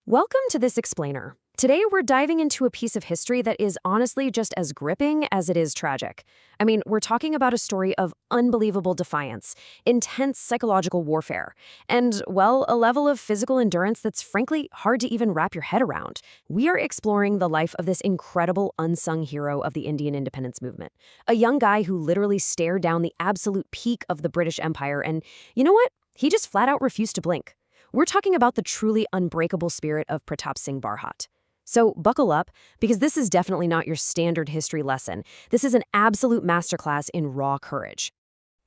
Welcome to this explainer. Today we're diving into a piece of history that is honestly just as gripping as it is tragic. We're talking about a story of unbelievable defiance, intense psychological warfare, and, well, a level of physical endurance that's frankly hard to even wrap your head around. We are exploring the life of this incredible unsung hero of the Indian independence movement, a young guy who literally stared down the absolute peak of the British Empire and, you know what? He just flat out refused to blink. We're talking about the truly unbreakable spirit of Pratap Singh Barhat. So buckle up, because this is definitely not your standard history lesson. This is an absolute masterclass in raw courage.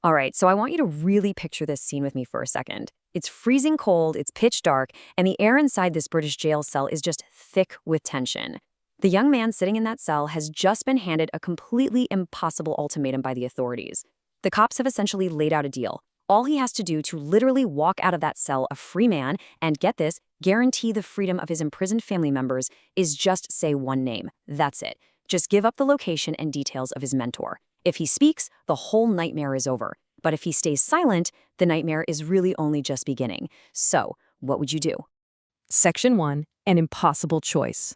All right, so I want you to really picture this scene with me for a second. It's freezing cold, it's pitch dark, and the air inside this British jail cell is just thick with tension. The young man sitting in that cell has just been handed a completely impossible ultimatum by the authorities. The cops have essentially laid out a deal. All he has to do to literally walk out of that cell a free man and, get this, guarantee the freedom of his imprisoned family members is just say one name. That's it. Just give up the location and details of his mentor. If he speaks, the whole nightmare is over. But if he stays silent, the nightmare is really only just beginning. So, what would you do? Section 1, an impossible choice.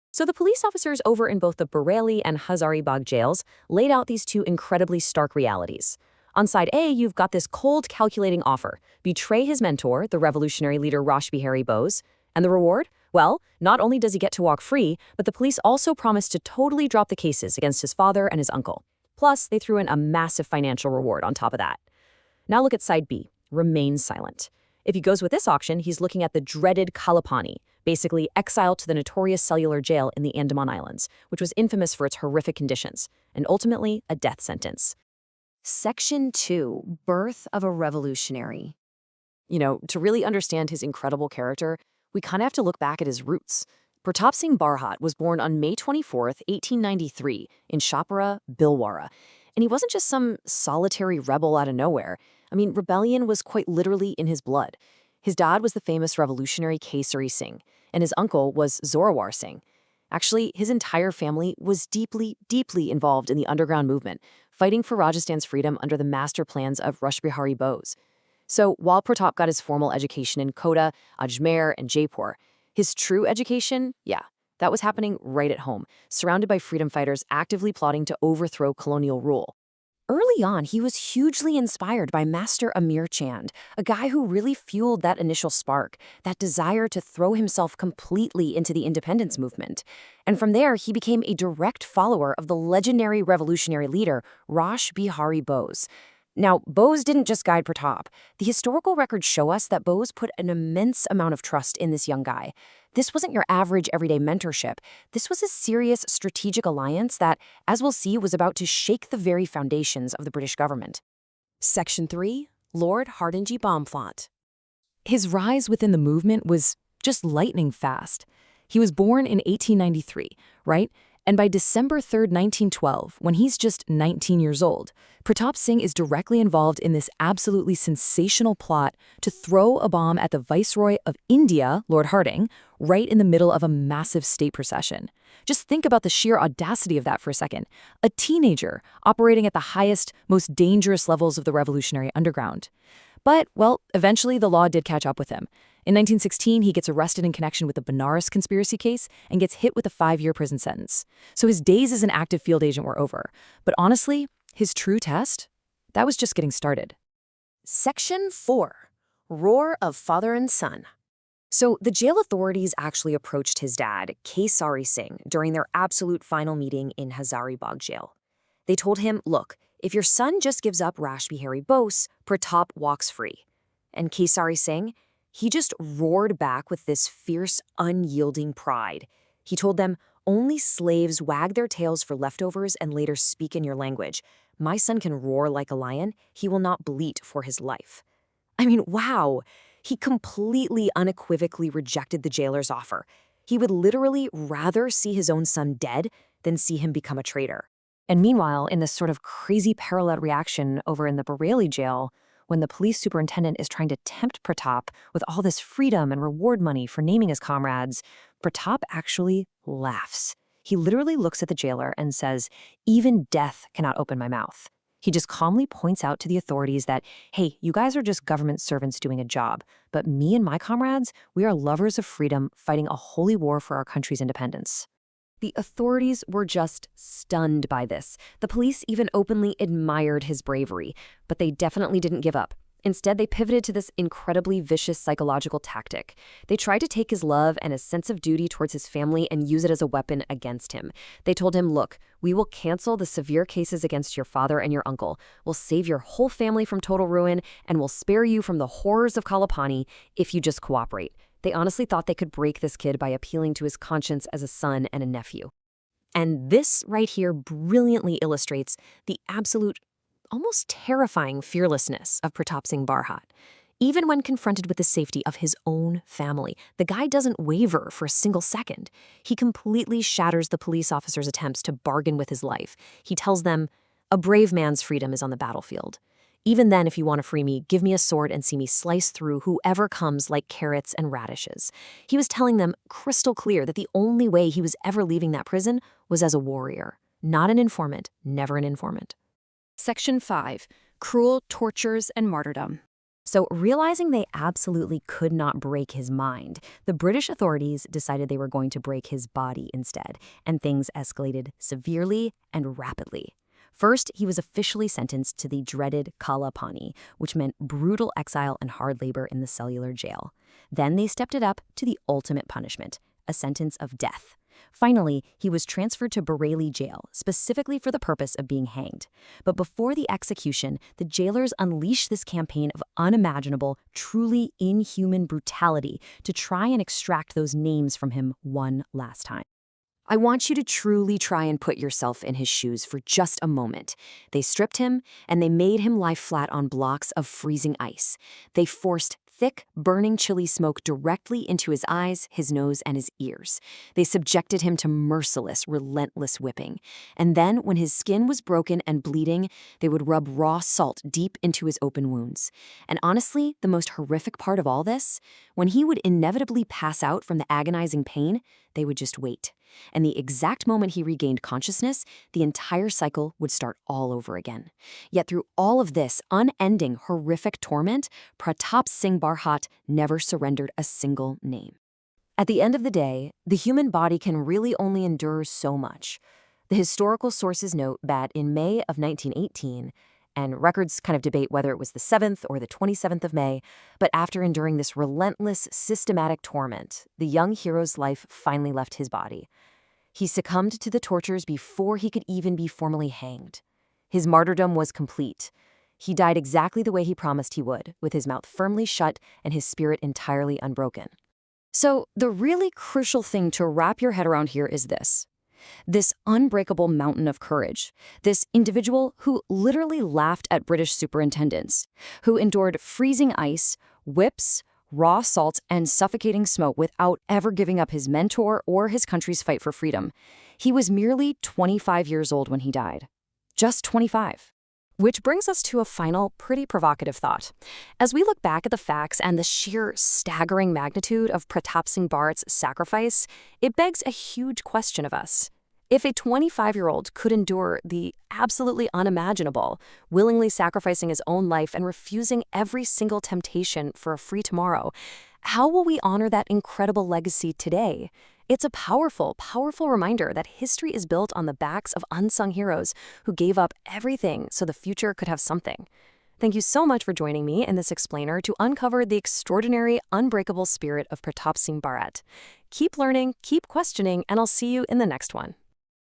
So the police officers over in both the Bareilly and Hazaribagh jails laid out these two incredibly stark realities. On side A, you've got this cold, calculating offer: betray his mentor, the revolutionary leader Rasbihari Bose. And the reward? Well, not only does he get to walk free, but the police also promised to totally drop the cases against his father and his uncle. Plus, they threw in a massive financial reward on top of that. Now look at side B, remain silent. If he goes with this auction, he's looking at the dreaded Kala Pani, basically exiled to the notorious cellular jail in the Andaman Islands, which was infamous for its horrific conditions, and ultimately a death sentence. Section 2, Birth of a Revolutionary. To really understand his incredible character, we kind of have to look back at his roots. Pratap Singh Barhat was born on May 24th, 1893, in Shahpura, Bhilwara. And he wasn't just some solitary rebel out of nowhere. Rebellion was quite literally in his blood. His dad was the famous revolutionary Kesar Singh, and his uncle was Jorawar Singh. Actually, his entire family was deeply, deeply involved in the underground movement, fighting for Rajasthan's freedom under the master plans of Rasbihari Bose. So while Pratap got his formal education in Kota, Ajmer, and Jaipur, his true education, that was happening right at home, surrounded by freedom fighters actively plotting to overthrow colonial rule. Early on, he was hugely inspired by Master Amirchand, a guy who really fueled that initial spark, that desire to throw himself completely into the independence movement. And from there, he became a direct follower of the legendary revolutionary leader, Rasbihari Bose. Now, Bose didn't just guide Pratap. The historical records show us that Bose put an immense amount of trust in this young guy. This wasn't your average everyday mentorship. This was a serious strategic alliance that, as we'll see, was about to shake the very foundations of the British government. Section 3, Lord Hardings bomb plot. His rise within the movement was just lightning fast. He was born in 1893, right? And by December 3rd, 1912, when he's just 19 years old, Pratap Singh is directly involved in this absolutely sensational plot to throw a bomb at the Viceroy of India, Lord Hardings, right in the middle of a massive state procession. Just think about the sheer audacity of that for a second. A teenager operating at the highest, most dangerous levels of the revolutionary underground. But, well, eventually the law did catch up with him. In 1916, he gets arrested in connection with the Banaras conspiracy case and gets hit with a 5-year prison sentence. So his days as an active field agent were over. But honestly, his true test? That was just getting started. Section 4, Roar of Father and Son. So the jail authorities actually approached his dad, Kesar Singh, during their absolute final meeting in Hazaribagh jail. They told him, look, if your son just gives up Rasbihari Bose, Pratap walks free. And Kesar Singh, he just roared back with this fierce, unyielding pride. He told them, only slaves wag their tails for leftovers and later speak in your language. My son can roar like a lion. He will not bleat for his life. Wow. He completely unequivocally rejected the jailer's offer. He would literally rather see his own son dead than see him become a traitor. And meanwhile, in this sort of crazy parallel reaction over in the Bareilly jail, when the police superintendent is trying to tempt Pratap with all this freedom and reward money for naming his comrades, Pratap actually laughs. He literally looks at the jailer and says, even death cannot open my mouth. He just calmly points out to the authorities that, hey, you guys are just government servants doing a job, but me and my comrades, we are lovers of freedom fighting a holy war for our country's independence. The authorities were just stunned by this. The police even openly admired his bravery, but they definitely didn't give up. Instead, they pivoted to this incredibly vicious psychological tactic. They tried to take his love and his sense of duty towards his family and use it as a weapon against him. They told him, look, we will cancel the severe cases against your father and your uncle. We'll save your whole family from total ruin, and we'll spare you from the horrors of Kala Pani if you just cooperate. They honestly thought they could break this kid by appealing to his conscience as a son and a nephew. And this right here brilliantly illustrates the absolute, almost terrifying fearlessness of Pratap Singh Barhat. Even when confronted with the safety of his own family, the guy doesn't waver for a single second. He completely shatters the police officers' attempts to bargain with his life. He tells them, a brave man's freedom is on the battlefield. Even then, if you want to free me, give me a sword and see me slice through whoever comes like carrots and radishes. He was telling them crystal clear that the only way he was ever leaving that prison was as a warrior, not an informant, never an informant. Section 5. Cruel tortures and martyrdom. So, realizing they absolutely could not break his mind, the British authorities decided they were going to break his body instead, and things escalated severely and rapidly. First, he was officially sentenced to the dreaded Kala Pani, which meant brutal exile and hard labor in the cellular jail. Then they stepped it up to the ultimate punishment, a sentence of death. Finally, he was transferred to Bareilly jail, specifically for the purpose of being hanged. But before the execution, the jailers unleashed this campaign of unimaginable, truly inhuman brutality to try and extract those names from him one last time. I want you to truly try and put yourself in his shoes for just a moment. They stripped him, and they made him lie flat on blocks of freezing ice. They forced thick, burning chili smoke directly into his eyes, his nose, and his ears. They subjected him to merciless, relentless whipping. And then, when his skin was broken and bleeding, they would rub raw salt deep into his open wounds. And honestly, the most horrific part of all this, when he would inevitably pass out from the agonizing pain, they would just wait. And the exact moment he regained consciousness, the entire cycle would start all over again. Yet through all of this unending, horrific torment, Pratap Singh Barhat never surrendered a single name. At the end of the day, the human body can really only endure so much. The historical sources note that in May of 1918, and records kind of debate whether it was the 7th or the 27th of May, but after enduring this relentless, systematic torment, the young hero's life finally left his body. He succumbed to the tortures before he could even be formally hanged. His martyrdom was complete. He died exactly the way he promised he would, with his mouth firmly shut and his spirit entirely unbroken. So, the really crucial thing to wrap your head around here is this unbreakable mountain of courage, this individual who literally laughed at British superintendents, who endured freezing ice, whips, raw salt, and suffocating smoke without ever giving up his mentor or his country's fight for freedom. He was merely 25 years old when he died. Just 25. Which brings us to a final, pretty provocative thought. As we look back at the facts and the sheer staggering magnitude of Pratap Singh Barhat's sacrifice, it begs a huge question of us. If a 25-year-old could endure the absolutely unimaginable, willingly sacrificing his own life and refusing every single temptation for a free tomorrow, how will we honor that incredible legacy today? It's a powerful, powerful reminder that history is built on the backs of unsung heroes who gave up everything so the future could have something. Thank you so much for joining me in this explainer to uncover the extraordinary, unbreakable spirit of Pratap Singh Barhat. Keep learning, keep questioning, and I'll see you in the next one.